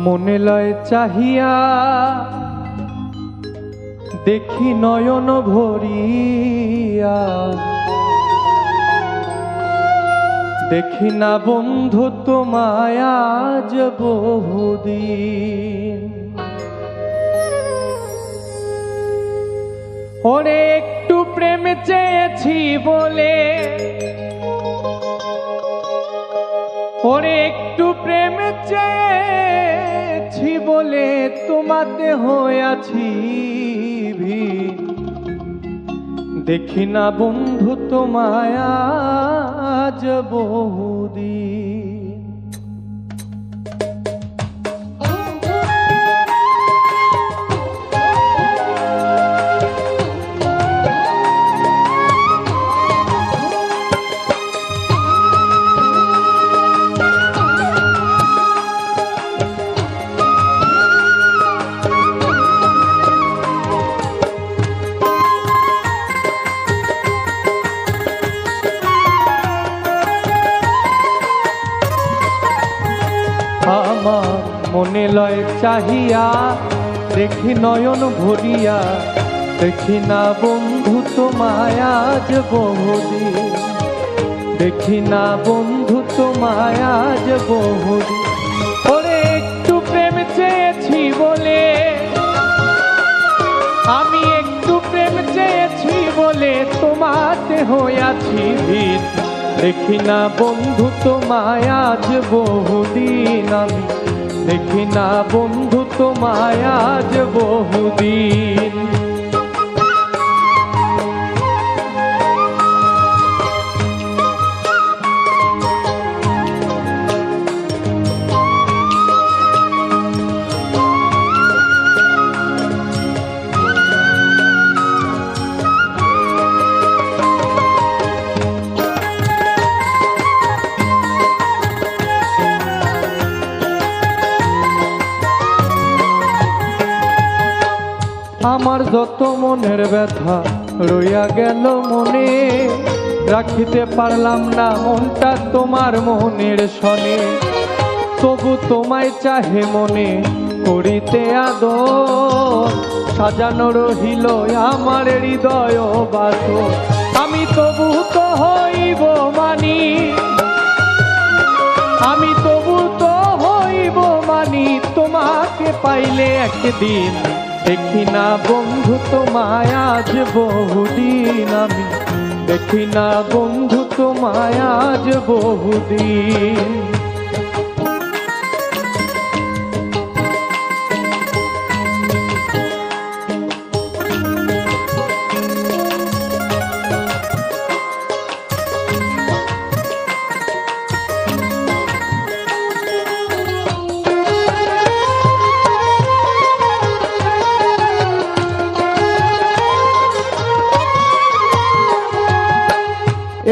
মনে লয় চাহিয়া দেখি নয়ন ভরিয়া, দেখি না বন্ধু তোমায় আজ বহুদিন। ওরে একটু প্রেম চেয়েছি বলে, ওরে একটু প্রেম চেয়েছি বলে তোমাতে হয়েছি ভিড়। দেখি না বন্ধু তোমায় আজ বহুদিন। আমার মনে লয় চাহিয়া দেখি নয়ন ভরিয়া, দেখি না বন্ধু তোমায় আজ বহুদিন। দেখি না বন্ধু তোমায় আজ বহুদিন। ওরে একটু প্রেম চেয়েছি বলে, আমি একটু প্রেম চেয়েছি বলে তোমাতে হয়েছি ভিড়। দেখি না বন্ধু তোমায় আজ বহুদিন। আমি দেখি না বন্ধু তোমায় আজ বহুদিন। আমার যত মনের ব্যথা রইয়া গেল মনে, রাখিতে পারলাম না মনটা তোমার মনের সনে। তবু তোমায় চাহে মনে করিতে আদর, সাজানো রহিল আমার হৃদয় বাসর। আমি তবু তো হইব মানি, আমি তবু তো হইব মানি তোমাকে পাইলে একদিন। দেখি না বন্ধু তোমায় আজ বহুদিন। আমি দেখি না বন্ধু তোমায় আজ বহুদিন।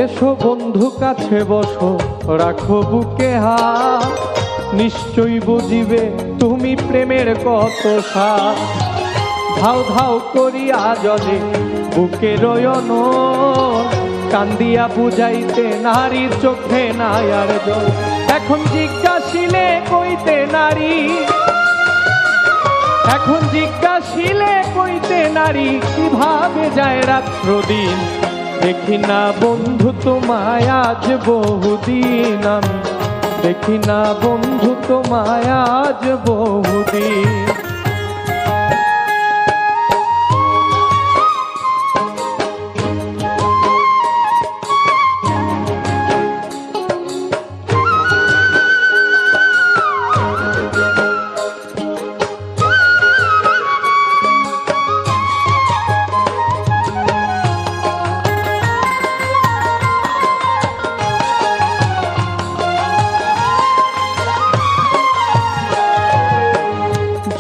এসো বন্ধু কাছে বসো, রাখো বুকে হাত, নিশ্চয়ই বুঝিবে তুমি প্রেমের কত স্বাদ। ধাও ধাও করিয়া জলে বুকে রয়ন, কান্দিয়া বুঝাইতে নারীর চোখে নাই আর জল। এখন জিজ্ঞাসিলে কইতে নারী, এখন জিজ্ঞাসিলে কইতে নারী কিভাবে যায় রাত্র দিন। দেখি না বন্ধু তোমায় আজ বহুদিন। আমি দেখি না বন্ধু তোমায় আজ বহুদিন।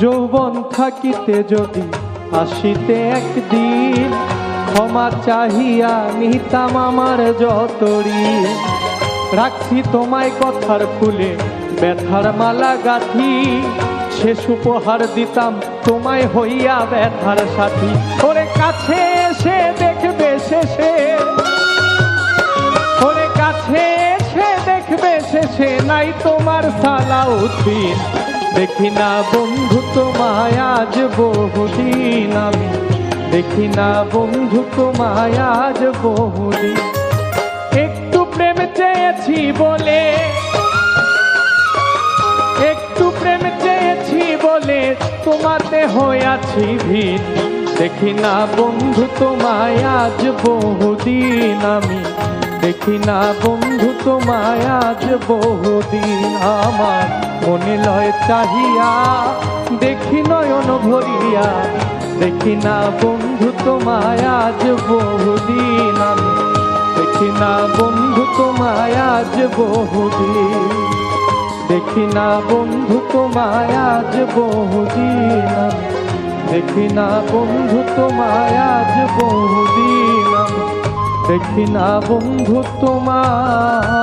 যৌবন থাকিতে যদি আসিতে একদিন, ক্ষমা চাহিয়া নিতাম আমার যত ঋণ। রাখছি তোমায় কথার ফুলে ব্যথার মালা গাঁথি, শেষ উপহার দিতাম তোমায় হইয়া ব্যথার সাথী। ওরে কাছে এসে দেখবে শেষে, ওরে কাছে এসে দেখবে শেষে নাই তোমার সালাউদ্দিন, দেখি না বন্ধু তোমায় আজ বহুদিন, আমি দেখি না বন্ধু তোমায় আজ বহুদিন। একটু প্রেম চেয়েছি বলে, একটু প্রেম চেয়েছি বলে তোমাতে হইয়াছি ভিন, দেখি না বন্ধু তোমায় আজ বহুদিন, আমি দেখি না বন্ধু তোমায় আজ বহুদিন। আমার মনে লয় চাহিয়া দেখি নয়ন ভরিয়া, দেখি না বন্ধু তোমায় আজ বহুদিন, আমি দেখি না বন্ধু তোমায় আজ বহুদিন, দেখি না বন্ধু তোমায় আজ বহুদিন, আমি দেখি না বন্ধু তোমায় আজ বহুদিন, আমি দেখি না বন্ধু তোমায়